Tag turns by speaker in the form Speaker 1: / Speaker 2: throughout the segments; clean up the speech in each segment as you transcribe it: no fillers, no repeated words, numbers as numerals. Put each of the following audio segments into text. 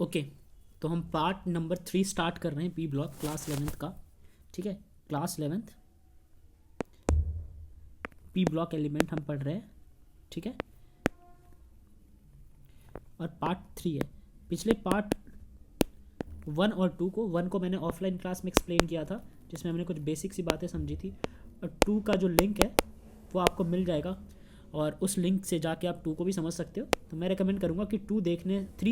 Speaker 1: Okay, तो हम part number 3 start कर रहे हैं पी ब्लॉक क्लास 11th का। ठीक है, class 11th P block element हम पढ़ रहे हैं। ठीक है, और पार्ट 3 है। पिछले पार्ट 1 और 2 को, 1 को मैंने ऑफलाइन क्लास में एक्सप्लेन किया था जिसमें हमने कुछ बेसिक सी बातें समझी थी, और 2 का जो लिंक है वो आपको मिल जाएगा और उस लिंक से जाके आप 2 को भी समझ सकते हो। तो मैं रेकमेंड करूँगा कि 3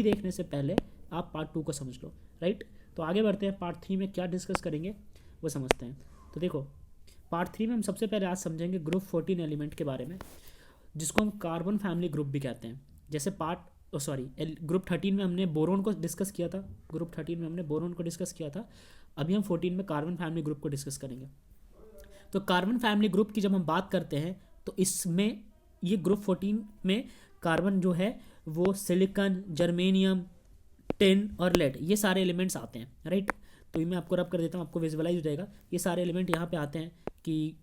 Speaker 1: देखने से पहले आप पार्ट 2 को समझ लो। राइट, तो आगे बढ़ते हैं, पार्ट 3 में क्या डिस्कस करेंगे वो समझते हैं। तो देखो, पार्ट 3 में हम सबसे पहले आज समझेंगे ग्रुप 14 एलिमेंट के बारे में, जिसको हम कार्बन फैमिली ग्रुप भी कहते हैं। जैसे ग्रुप 13 में हमने बोरोन को डिस्कस किया था, अभी हम 14 में कार्बन फैमिली ग्रुप को डिस्कस करेंगे। तो कार्बन फैमिली ग्रुप की जब हम बात करते हैं तो इसमें ये ग्रुप 14 में कार्बन जो है वो सिलिकॉन, जर्मेनियम, टिन और लेड, ये सारे एलिमेंट्स आते हैं। राइट, तो मैं आपको रब कर देता हूँ, आपको विजुअलाइज हो जाएगा। ये सारे एलिमेंट यहाँ पे आते हैं कि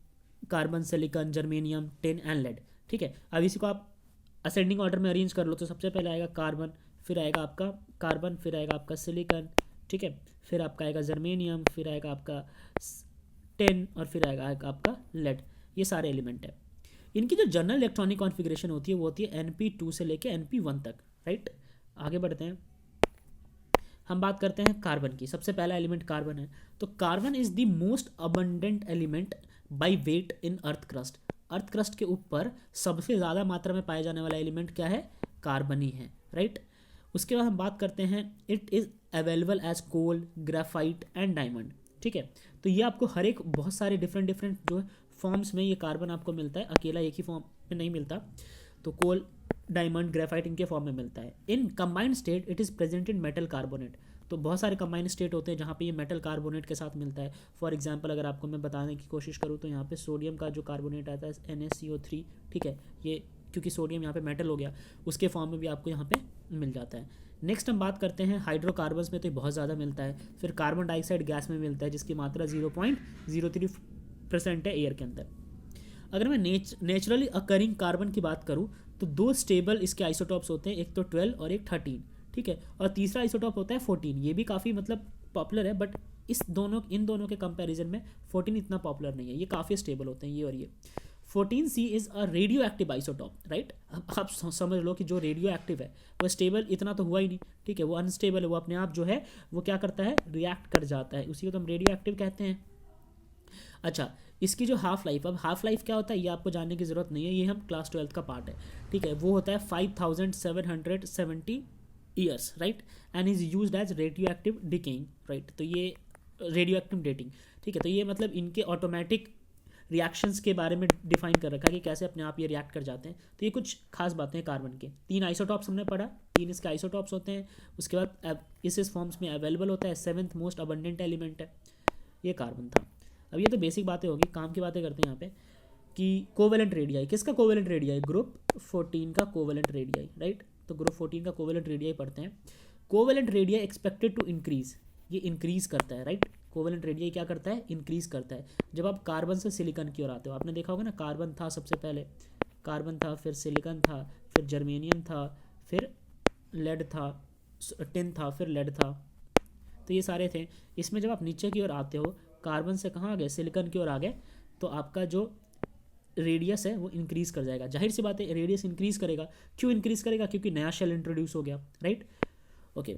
Speaker 1: carbon, silicon, germanium, tin and lead. ठीक है, अब इसी को आप असेंडिंग ऑर्डर में अरेंज कर लो। तो सबसे पहले आएगा कार्बन, फिर आएगा आपका सिलिकॉन, ठीक है, फिर आपका आएगा जर्मेनियम, फिर आएगा आपका टिन और फिर आएगा आपका लेड। ये सारे एलिमेंट है। इनकी जो जनरल इलेक्ट्रॉनिक कॉन्फ़िगरेशन होती है वो होती है Np2 से लेके Np1 तक। राइट, आगे बढ़ते हैं, हम बात करते हैं कार्बन की। सबसे पहला एलिमेंट कार्बन है। तो carbon is the most abundant element by weight in earth crust. Earth crust के ऊपर सबसे ज़्यादा मात्रा में पाया जाने वाला एलिमेंट क्या है? कार्बन ही है। राइट, उसके बाद हम बात करते हैं, it is available as coal, graphite and diamond. ठीक है, तो ये आपको हर एक बहुत सारे डिफरेंट जो फॉर्म्स में ये कार्बन आपको मिलता है, अकेला एक ही फॉर्म में नहीं मिलता। तो कोल, डायमंड, ग्रेफाइट इनके फॉर्म में मिलता है। In combined state it is present in metal carbonate. तो बहुत सारे कंबाइंड स्टेट होते हैं जहाँ पे ये मेटल कार्बोनेट के साथ मिलता है। फॉर एग्जांपल अगर आपको मैं बताने की कोशिश करूँ तो यहाँ पे सोडियम का जो कार्बोनेट आता है NaCO3, ठीक है, ये क्योंकि सोडियम यहाँ पे मेटल हो गया, उसके फॉर्म में भी आपको यहाँ पे मिल जाता है। नेक्स्ट हम बात करते हैं हाइड्रोकार्बन्स में, तो बहुत ज़्यादा मिलता है। फिर कार्बन डाइऑक्साइड गैस में मिलता है जिसकी मात्रा 0.03% है एयर के अंदर। अगर मैं नेचुरली अकरिंग कार्बन की बात करूँ तो 2 स्टेबल इसके आइसोटॉप्स होते हैं, एक तो 12 और एक 13। ठीक है, और तीसरा आइसोटॉप होता है 14। ये भी काफ़ी पॉपुलर है, बट इन दोनों के कंपैरिजन में 14 इतना पॉपुलर नहीं है। ये काफ़ी स्टेबल होते हैं ये और ये। 14C is a radio active isotope. Right, अब आप समझ लो कि जो रेडियो एक्टिव है वो स्टेबल इतना तो हुआ ही नहीं। ठीक है, वो अनस्टेबल है, वो अपने आप जो है वो क्या करता है, रिएक्ट कर जाता है, उसी को तो हम रेडियो एक्टिव कहते हैं। अच्छा, इसकी जो हाफ लाइफ, अब हाफ लाइफ क्या होता है ये आपको जानने की ज़रूरत नहीं है, ये हम क्लास 12 का पार्ट है। ठीक है, वो होता है 5770 years. Right, and is used as radio active decaying. Right, तो ये रेडियो एक्टिव डेटिंग। ठीक है, तो ये मतलब इनके ऑटोमेटिक रिएक्शंस के बारे में डिफाइन कर रखा है कि कैसे अपने आप ये रिएक्ट कर जाते हैं। तो ये कुछ खास बातें हैं कार्बन के। 3 आइसोटॉप्स हमने पढ़ा, 3 इसके आइसोटॉप्स होते हैं। उसके बाद इस फॉर्म्स में अवेलेबल होता है, 7th मोस्ट अबंडेंट एलिमेंट है, ये कार्बन था। अब ये तो बेसिक बातें होगी, काम की बातें करते हैं यहाँ पे कि कोवेलेंट रेडियाई, किसका कोवेलेंट रेडियाई? ग्रुप 14 का कोवेलेंट रेडियाई। राइट, तो ग्रुप 14 का कोवेलेंट रेडियाई पढ़ते हैं। Covalent radii expected to increase, ये इंक्रीज करता है। राइट, कोवेलेंट रेडियाई क्या करता है? इंक्रीज करता है। जब आप कार्बन से सिलिकॉन की ओर आते हो, आपने देखा होगा ना, कार्बन था सबसे पहले, कार्बन था, फिर सिलिकॉन था, फिर जर्मेनियम था, फिर लेड था, टिन था, फिर लेड था। तो ये सारे थे। इसमें जब आप नीचे की ओर आते हो, कार्बन से कहाँ आ गए? सिलिकॉन की ओर आ गए, तो आपका जो रेडियस है वो इंक्रीज कर जाएगा। जाहिर सी बात है, रेडियस इंक्रीज करेगा। क्यों इंक्रीज करेगा? क्योंकि नया शेल इंट्रोड्यूस हो गया। राइट, ओके,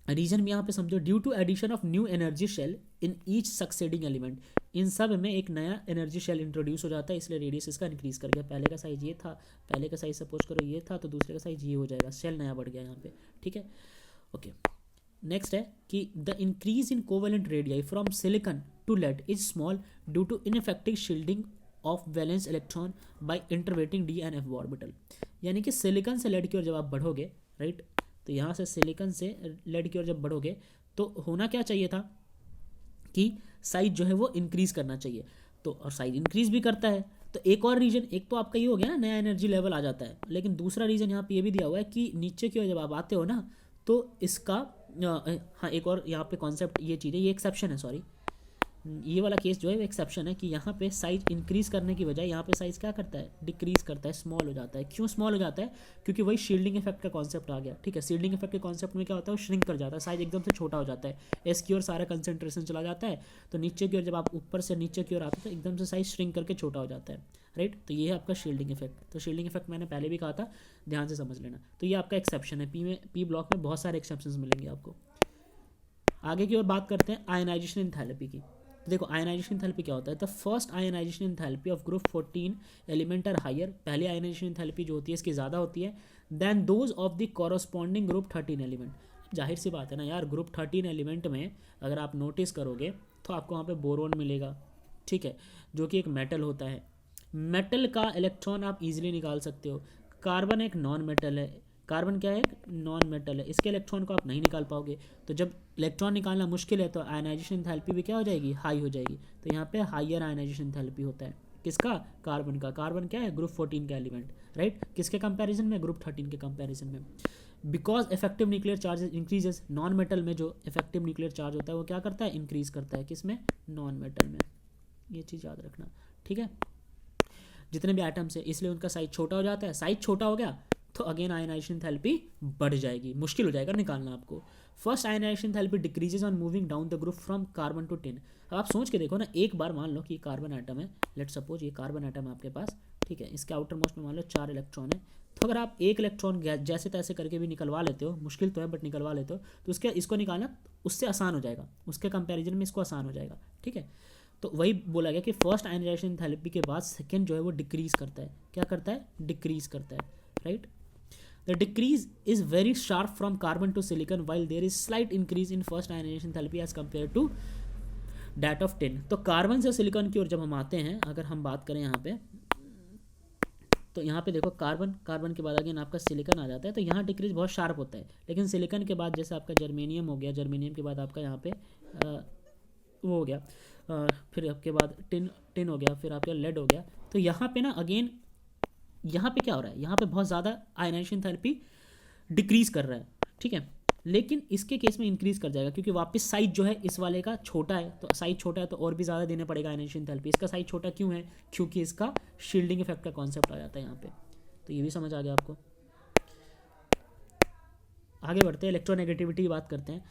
Speaker 1: रीजन भी यहाँ पे समझो, due to addition of new energy shell in each succeeding element. इन सब में एक नया एनर्जी शेल इंट्रोड्यूस हो जाता है, इसलिए रेडियस इसका इंक्रीज कर गया। पहले का साइज ये था, पहले का साइज सपोज करो ये था, तो दूसरे का साइज ये हो जाएगा, शेल नया बढ़ गया यहाँ पे। ठीक है, ओके। नेक्स्ट है कि the increase in covalent radii from silicon to lead is small due to ineffective shielding of valence electron by intervening d and f orbital. यानी कि सिलिकॉन से लेड की ओर जब आप बढ़ोगे, राइट, तो यहाँ से सिलिकॉन से लेड की ओर जब बढ़ोगे तो होना क्या चाहिए था कि साइज जो है वो इंक्रीज करना चाहिए। तो और साइज इंक्रीज भी करता है। तो एक और रीजन, एक तो आपका ये हो गया ना, नया एनर्जी लेवल आ जाता है, लेकिन दूसरा रीजन यहाँ पे ये भी दिया हुआ है कि नीचे की ओर जब आप आते हो ना तो इसका हाँ, एक और यहाँ पे कॉन्सेप्ट ये चीज़ है, ये एक्सेप्शन है, सॉरी, ये वाला केस जो है वो एक्सेप्शन है कि यहाँ पे साइज इंक्रीज करने की बजाय यहाँ पे साइज क्या करता है, डिक्रीज करता है, स्मॉल हो जाता है। क्यों स्मॉल हो जाता है? क्योंकि वही शील्डिंग इफेक्ट का कॉन्सेप्ट आ गया। ठीक है, शील्डिंग इफेक्ट के कॉन्सेप्ट में क्या होता है, वो श्रिंक कर जाता है, साइज एकदम से छोटा हो जाता है, एस की ओर सारा कंसेंट्रेशन चला जाता है, तो नीचे की ओर जब आप ऊपर से नीचे की ओर आते हैं तो एकदम से साइज श्रिंक करके छोटा हो जाता है, राइट। तो ये है आपका शील्डिंग इफेक्ट। तो शील्डिंग इफेक्ट मैंने पहले भी कहा था, ध्यान से समझ लेना। तो ये आपका एक्सेप्शन है। पी ब्लॉक में बहुत सारे एक्सेप्शन मिलेंगे आपको। आगे की ओर बात करते हैं आयनाइजेशन एंथैल्पी की। तो देखो आयनाइजेशन एंथैल्पी क्या होता है। The first ionization enthalpy of group 14 element are higher, पहली आयनाइजेशन एंथैल्पी जो होती है इसकी ज़्यादा होती है than those of the corresponding group 13 element. जाहिर सी बात है ना यार, ग्रुप 13 एलिमेंट में अगर आप नोटिस करोगे तो आपको वहाँ पे बोरोन मिलेगा, ठीक है, जो कि एक मेटल होता है। मेटल का इलेक्ट्रॉन आप इजीली निकाल सकते हो। कार्बन एक नॉन मेटल है, कार्बन क्या है, नॉन मेटल है, इसके इलेक्ट्रॉन को आप नहीं निकाल पाओगे। तो जब इलेक्ट्रॉन निकालना मुश्किल है तो आयनाइजेशन एंथैल्पी भी क्या हो जाएगी, हाई हो जाएगी। तो यहाँ पे हाइयर आयनाइजेशन एंथैल्पी होता है किसका, कार्बन का। कार्बन क्या है, ग्रुप 14 का एलिमेंट, राइट। किसके कंपैरिजन में, ग्रुप 13 के कंपैरिजन में। Because effective nuclear charge increases, non metal में जो इफेक्टिव न्यूक्लियर चार्ज होता है वो क्या करता है, इंक्रीज करता है, किसमें, नॉन मेटल में। ये चीज़ याद रखना, ठीक है। जितने भी एटम्स है इसलिए उनका साइज छोटा हो जाता है। साइज छोटा हो गया तो अगेन आयनाइजेशन एंथैल्पी बढ़ जाएगी, मुश्किल हो जाएगा निकालना आपको। First ionization enthalpy decreases on moving down the group from carbon to 10। अब आप सोच के देखो ना, एक बार मान लो कि ये कार्बन एटम है, लेट सपोज ये कार्बन एटम है आपके पास, ठीक है, इसके आउटर मोस्ट में मान लो 4 इलेक्ट्रॉन है। तो अगर आप एक इलेक्ट्रॉन जैसे तैसे करके भी निकलवा लेते हो, मुश्किल तो है बट निकलवा लेते हो, तो उसके इसको निकालना उससे आसान हो जाएगा, उसके कंपेरिजन में इसको आसान हो जाएगा, ठीक है। तो वही बोला गया कि फर्स्ट आयनाइजेशन एंथैल्पी के बाद सेकेंड जो है वो डिक्रीज करता है। क्या करता है, डिक्रीज करता है, right. The decrease is very sharp from carbon to silicon, while there is slight increase in first ionization enthalpy as compared to that of tin। तो कार्बन से सिलिकॉन की ओर जब हम आते हैं, अगर हम बात करें यहाँ पे, तो यहाँ पे देखो कार्बन के बाद अगेन आपका सिलिकॉन आ जाता है, तो यहाँ डिक्रीज बहुत शार्प होता है। लेकिन सिलिकॉन के बाद जैसे आपका जर्मेनियम हो गया, जर्मेनियम के बाद आपका यहाँ पे वो हो गया, फिर आपके बाद टिन हो गया, फिर आपका लेड हो गया। तो यहाँ पे ना अगेन यहाँ पे क्या हो रहा है, यहाँ पे बहुत ज़्यादा आयनाइजेशन थेरेपी डिक्रीज कर रहा है, ठीक है। लेकिन इसके केस में इंक्रीज कर जाएगा क्योंकि वापस साइज जो है इस वाले का छोटा है, तो साइज छोटा है तो और भी ज़्यादा देना पड़ेगा आयनाइजेशन थेरेपी। इसका साइज छोटा क्यों है, क्योंकि इसका शील्डिंग इफेक्ट का कॉन्सेप्ट आ जाता है यहाँ पे। तो ये भी समझ आ गया आपको। आगे बढ़ते हैं, इलेक्ट्रोनेगेटिविटी की बात करते हैं।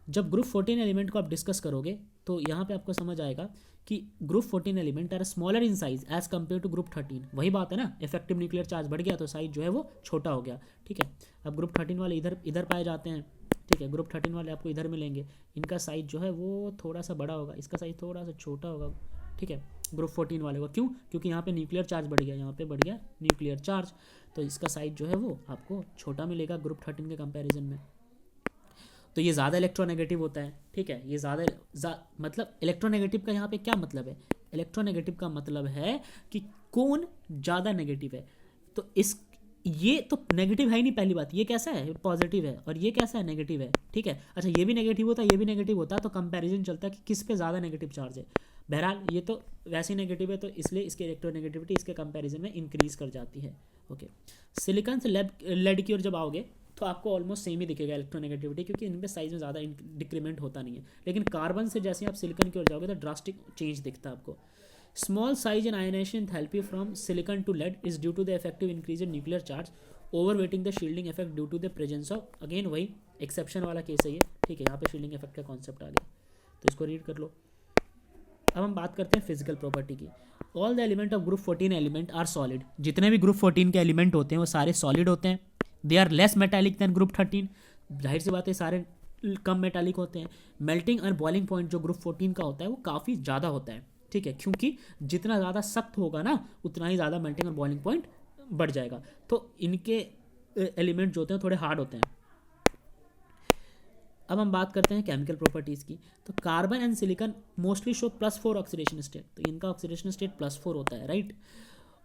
Speaker 1: जब ग्रुप 14 एलिमेंट को आप डिस्कस करोगे तो यहाँ पे आपको समझ आएगा कि group 14 element are smaller in size as compare to group 13। वही बात है ना, इफेक्टिव न्यूक्लियर चार्ज बढ़ गया तो साइज जो है वो छोटा हो गया, ठीक है। अब ग्रुप 13 वाले इधर पाए जाते हैं, ठीक है। ग्रुप 13 वाले आपको इधर मिलेंगे, इनका साइज जो है वो थोड़ा सा बड़ा होगा, इसका साइज थोड़ा सा छोटा होगा, ठीक है, ग्रुप 14 वाले को। क्यों, क्योंकि यहाँ पे न्यूक्लियर चार्ज बढ़ गया, यहाँ पे बढ़ गया न्यूक्लियर चार्ज, तो इसका साइज जो है वो आपको छोटा मिलेगा ग्रुप 13 के कंपैरिजन में। तो ये ज़्यादा इलेक्ट्रोनेगेटिव होता है, ठीक है। ये मतलब इलेक्ट्रोनेगेटिव का यहाँ पे क्या मतलब है, इलेक्ट्रोनेगेटिव का मतलब है कि कौन ज़्यादा नेगेटिव है। तो ये तो नेगेटिव है ही नहीं, पहली बात। ये कैसा है, पॉजिटिव है, और ये कैसा है, नेगेटिव है, ठीक है। अच्छा, ये भी नेगेटिव होता है, ये भी नेगेटिव होता है, तो कंपैरिजन चलता है कि किस पे ज़्यादा नेगेटिव चार्ज है। बहरहाल ये तो वैसे ही नेगेटिव है, तो इसलिए इसकी इलेक्ट्रोनेगेटिविटी इसके कंपैरिजन में इंक्रीज कर जाती है, ओके। सिलिकॉन से लेड की ओर जब आओगे तो आपको ऑलमोस्ट सेम ही दिखेगा इलेक्ट्रोनेगेटिविटी, क्योंकि इनमें साइज में ज़्यादा डिक्रीमेंट होता नहीं है। लेकिन कार्बन से जैसे आप सिलिकॉन की ओर जाओगे तो ड्रास्टिक चेंज दिखता है आपको। Small size and ionisation enthalpy from silicon to lead is due to the effective increase in nuclear charge overweighting the shielding effect due to the presence of, again वही exception वाला case है ये, ठीक है। यहाँ पे शील्डिंग इफेक्ट का concept आ गया, तो इसको रीड कर लो। अब हम बात करते हैं फिजिकल प्रॉपर्टी की। All the element of group 14 element are solid. जितने भी ग्रुप 14 के एलिमेंट होते हैं वो सारे सॉलिड होते हैं। They are less metallic than group 13। जाहिर सी बात है सारे कम मेटालिक होते हैं। मेल्टिंग और बॉइलिंग पॉइंट जो ग्रुप 14 का होता है वो काफ़ी ज़्यादा होता है, ठीक है, क्योंकि जितना ज़्यादा सख्त होगा ना उतना ही ज़्यादा मेल्टिंग और बॉइलिंग पॉइंट बढ़ जाएगा। तो इनके एलिमेंट जो होते हैं थोड़े हार्ड होते हैं। अब हम बात करते हैं केमिकल प्रॉपर्टीज़ की। तो carbon and silicon mostly show +4 oxidation state, तो इनका ऑक्सीडेशन स्टेट +4 होता है, राइट,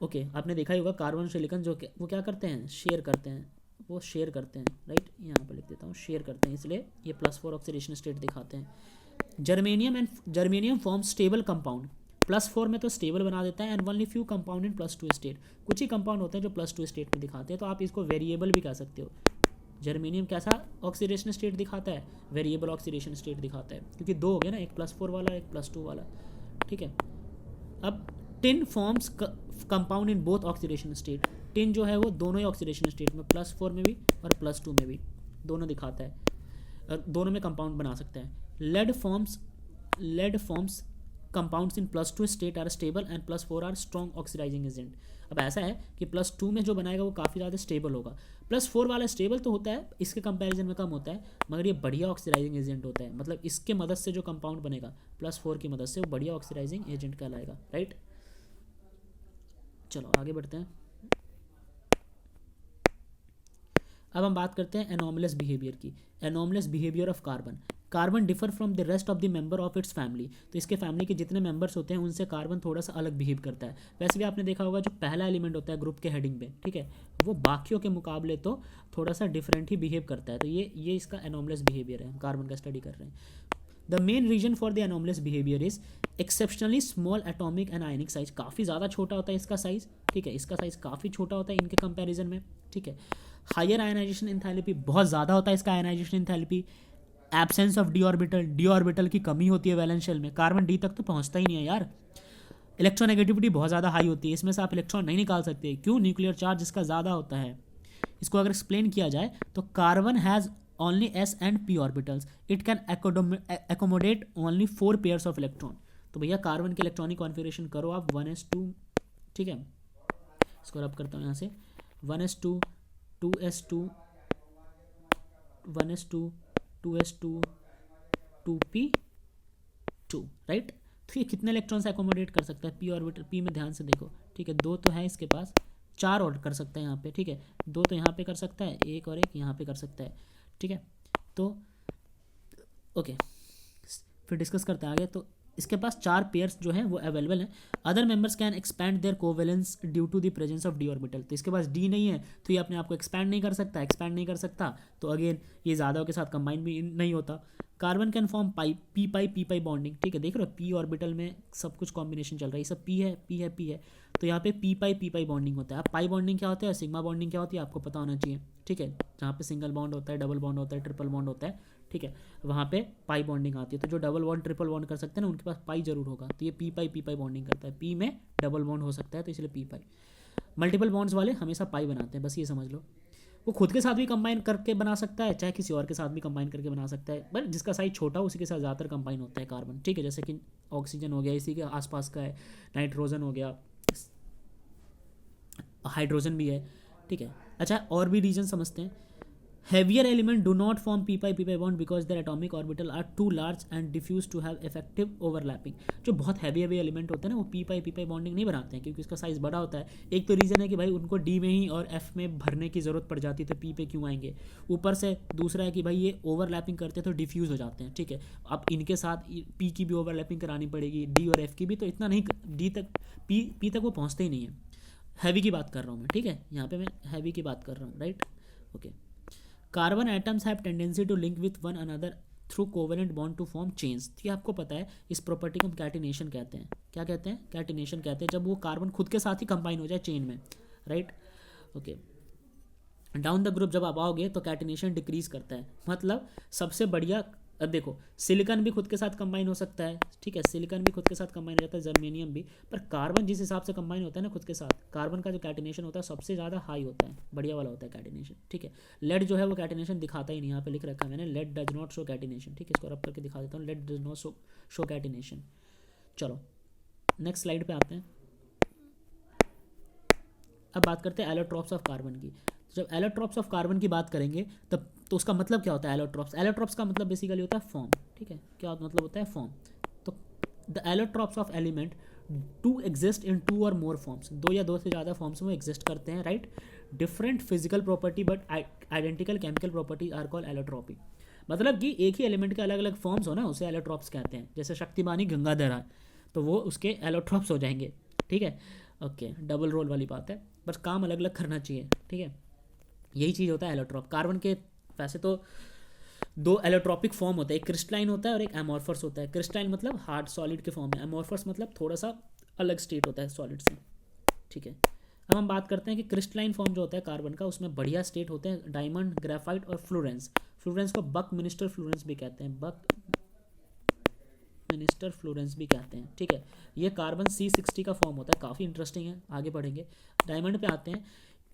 Speaker 1: ओके। आपने देखा ही होगा कार्बन और सिलिकॉन जो वो क्या करते हैं, शेयर करते हैं, वो शेयर करते हैं, राइट। यहाँ पर लिख देता हूँ, शेयर करते हैं, इसलिए ये +4 ऑक्सीडेशन स्टेट दिखाते हैं। जर्मेनियम फॉर्म स्टेबल कंपाउंड, +4 में तो स्टेबल बना देता है, and only few compound in +2 state. कुछ ही कंपाउंड होते हैं जो +2 स्टेट में दिखाते हैं, तो आप इसको वेरिएबल भी कह सकते हो, जर्मेनियम कैसा ऑक्सीडेशन स्टेट दिखाता है, वेरिएबल ऑक्सीडेशन स्टेट दिखाता है, क्योंकि दो हो गए ना, एक +4 वाला एक +2 वाला, ठीक है। अब tin forms compound in both oxidation state, tin जो है वो दोनों ही ऑक्सीडेशन स्टेट में, +4 में भी और +2 में भी, दोनों दिखाता है, और दोनों में कंपाउंड बना सकते हैं। Lead forms compounds in +2 state are stable and +4 are strong oxidizing agent. अब ऐसा है कि +2 में जो बनाएगा वो काफ़ी ज़्यादा स्टेबल होगा, +4 वाला स्टेबल तो होता है, इसके कंपैरिजन में कम होता है, मगर ये बढ़िया ऑक्सीडाइजिंग एजेंट होता है, मतलब इसके मदद से जो कंपाउंड बनेगा +4 की मदद से वो बढ़िया ऑक्सीडाइजिंग एजेंट कहलाएगा, राइट। चलो आगे बढ़ते हैं। अब हम बात करते हैं एनॉमलस बिहेवियर की। Anomalous behaviour of carbon. Carbon differ from the rest of the member of its family. तो इसके फैमिली के जितने मेंबर्स होते हैं उनसे कार्बन थोड़ा सा अलग बिहेव करता है। वैसे भी आपने देखा होगा जो पहला एलिमेंट होता है ग्रुप के हेडिंग पे, ठीक है, वो बाकियों के मुकाबले तो थोड़ा सा डिफरेंट ही बिहेव करता है। तो ये इसका एनॉमलस बिहेवियर है, हम कार्बन का स्टडी कर रहे हैं। The main reason for the anomalous behaviour is exceptionally small atomic and ionic size. काफ़ी ज़्यादा छोटा होता है इसका साइज, ठीक है, इसका साइज काफ़ी छोटा होता है इनके कंपैरिजन में, ठीक है। हायर आयनाइजेशन इंथैल्पी, बहुत ज़्यादा होता है इसका ionization enthalpy. Absence of D orbital की कमी होती है वैलेंस शेल में, कार्बन डी तक तो पहुंचता ही नहीं है यार। इलेक्ट्रोनेगेटिविटी बहुत ज़्यादा हाई होती है, इसमें से आप इलेक्ट्रॉन नहीं निकाल सकते, क्यों? न्यूक्लियर चार्ज इसका ज़्यादा होता है। इसको अगर एक्सप्लेन किया जाए तो carbon has only s and p orbitals, it can accommodate only 4 pairs of electron. तो भैया कार्बन के इलेक्ट्रॉनिक कॉन्फिगरेशन करो आप 1s2, ठीक है, इसको रब करता हूँ यहाँ से, 1s2 2s2 1s2 2s2 2p2, right. तो ये कितने इलेक्ट्रॉन से एकोमोडेट कर सकता है? p ऑर्बिटल, p में ध्यान से देखो, ठीक है, 2 तो है इसके पास, 4 और कर सकता है यहाँ पे, ठीक है, 2 तो यहाँ पे कर सकता है, एक और एक यहाँ पे कर सकता है, ठीक है। तो ओके, फिर डिस्कस करते हैं आगे। तो इसके पास 4 पेयर्स जो हैं वो अवेलेबल हैं। Other members can expand their covalence due to the presence of D orbital. तो इसके पास डी नहीं है तो ये अपने आप को एक्सपैंड नहीं कर सकता, तो अगेन ये ज़्यादा के साथ कंबाइन भी नहीं होता। Carbon can form P pi bonding, ठीक है, देख रहे हो पी ऑर्बिटल में सब कुछ कॉम्बिनेशन चल रहा है, ये सब पी है, तो यहाँ पे पी पाई बॉन्डिंग होता है। अब पाई बॉन्डिंग क्या होता है, सिग्मा बॉन्डिंग क्या होती है, आपको पता होना चाहिए, ठीक है, जहाँ पे सिंगल बॉन्ड होता है, डबल बॉन्ड होता है, ट्रिपल बॉन्ड होता है, ठीक है, वहाँ पे पाई बॉन्डिंग आती है। तो जो डबल बॉन्ड ट्रिपल बॉन्ड कर सकते हैं ना, उनके पास पाई जरूर होगा, तो ये पी पाई बॉन्डिंग करता है, पी में डबल बॉन्ड हो सकता है तो इसलिए पी पाई। मल्टीपल बॉन्ड्स वाले हमेशा पाई बनाते हैं, बस ये समझ लो। वो खुद के साथ भी कंबाइन करके बना सकता है, चाहे किसी और के साथ भी कंबाइन करके बना सकता है, बट जिसका साइज छोटा हो उसी के साथ ज़्यादातर कंबाइन होता है कार्बन, ठीक है, जैसे कि ऑक्सीजन हो गया, इसी के आसपास का है, नाइट्रोजन हो गया, हाइड्रोजन भी है, ठीक है। अच्छा, और भी रीजन समझते हैं। Heavier element do not form P pi bond because their atomic orbital are too large and diffuse to have effective overlapping. जो बहुत हैवी एलिमेंट होते हैं ना वो पी पाई बॉन्डिंग नहीं बनाते हैं क्योंकि उसका साइज बड़ा होता है। एक तो रीज़न है कि भाई उनको डी में ही और एफ में भरने की ज़रूरत पड़ जाती है, तो पी पे क्यों आएंगे। ऊपर से दूसरा है कि भाई ये ओवरलैपिंग करते हैं तो डिफ्यूज़ हो जाते हैं, ठीक है। अब इनके साथ पी की भी ओवरलैपिंग करानी पड़ेगी, डी और एफ की भी, तो इतना नहीं, डी तक पी तक वो पहुँचते ही नहीं है। हैवी की बात कर रहा हूँ मैं, ठीक है, यहाँ पे मैं हैवी की बात कर रहा हूँ, right, okay. Carbon atoms have tendency to link with one another through covalent bond to form chains. ये आपको पता है, इस प्रॉपर्टी को हम कैटिनेशन कहते हैं। क्या कहते हैं? कैटिनेशन कहते हैं, जब वो कार्बन खुद के साथ ही कंबाइन हो जाए चेन में, right, okay. Down the group जब आप आओगे तो कैटिनेशन डिक्रीज करता है, मतलब सबसे बढ़िया। अब देखो, सिलिकॉन भी खुद के साथ कंबाइन हो सकता है, ठीक है, सिलिकॉन भी खुद के साथ कंबाइन हो जाता है, जर्मेनियम भी, पर कार्बन जिस हिसाब से कंबाइन होता है ना खुद के साथ, कार्बन का जो कैटिनेशन होता है सबसे ज़्यादा हाई होता है, बढ़िया वाला होता है कैटिनेशन, ठीक है। लेड जो है वो कैटिनेशन दिखाता ही नहीं, यहाँ पे लिख रखा है मैंने, lead does not show catenation, ठीक है, इसको रब करके दिखा देता हूँ, lead does not show catenation. चलो नेक्स्ट स्लाइड पे आते हैं। अब बात करते हैं एलोट्रॉप्स ऑफ कार्बन की। जब एलोट्रॉप्स ऑफ कार्बन की बात करेंगे तब तो उसका मतलब क्या होता है? एलोट्रॉप्स का मतलब बेसिकली होता है फॉर्म, ठीक है, क्या मतलब होता है? फॉर्म। तो the allotropes of element to exist in 2 or more forms, 2 या 2 से ज़्यादा फॉर्म्स में एग्जिस्ट करते हैं, right. Different physical property but identical chemical property are called allotropy. मतलब कि एक ही एलिमेंट के अलग अलग फॉर्म्स हो ना, उसे एलोट्रॉप्स कहते हैं। जैसे शक्तिमानी गंगाधर है तो वो उसके एलोट्रॉप्स हो जाएंगे, ठीक है, ओके, डबल रोल वाली बात है, बस काम अलग अलग करना चाहिए, ठीक है, यही चीज़ होता है एलोट्रॉप। कार्बन के वैसे तो 2 एलोट्रॉपिक फॉर्म होता है, एक क्रिस्टलाइन होता है और एक एमॉर्फस होता है। क्रिस्टलाइन मतलब हार्ड सॉलिड के फॉर्म में, एमॉर्फस मतलब थोड़ा सा अलग स्टेट होता है सॉलिड से, ठीक है। अब हम बात करते हैं कि क्रिस्टलाइन फॉर्म जो होता है कार्बन का, उसमें बढ़िया स्टेट होते हैं डायमंड, ग्रेफाइट और फ्लोरेंस। फ्लोरेंस को बक मिनिस्टर फ्लोरेंस भी कहते हैं, बक मिनिस्टर फ्लोरेंस भी कहते हैं, ठीक है। ये कार्बन C60 का फॉर्म होता है, काफ़ी इंटरेस्टिंग है, आगे बढ़ेंगे। डायमंड पे आते हैं।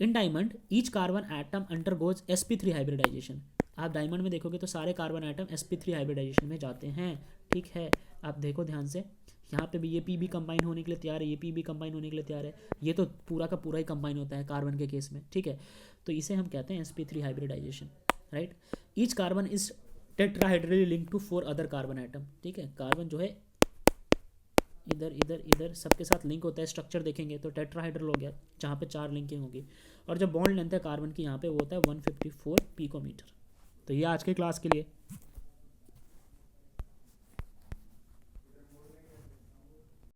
Speaker 1: In diamond each carbon atom undergoes sp3 hybridization. आप डायमंड में देखोगे तो सारे कार्बन एटम sp3 हाइब्रिडाइजेशन में जाते हैं, ठीक है। आप देखो ध्यान से, यहाँ पे भी ये पी भी कंबाइन होने के लिए तैयार है, ये पी भी कंबाइन होने के लिए तैयार है, ये तो पूरा का पूरा ही कंबाइन होता है कार्बन के केस में, ठीक है। तो इसे हम कहते हैं sp3 hybridization, right. Each carbon is tetrahedrally link to 4 other carbon atom, ठीक है। कार्बन जो है इधर इधर इधर सबके साथ लिंक होता है, स्ट्रक्चर देखेंगे तो टेट्राहेड्रल हो गया, जहाँ पे 4 लिंकिंग होगी। और जो बॉन्ड लेंथ है कार्बन की यहाँ पे वो होता है 154 पिकोमीटर। तो ये आज के क्लास के लिए।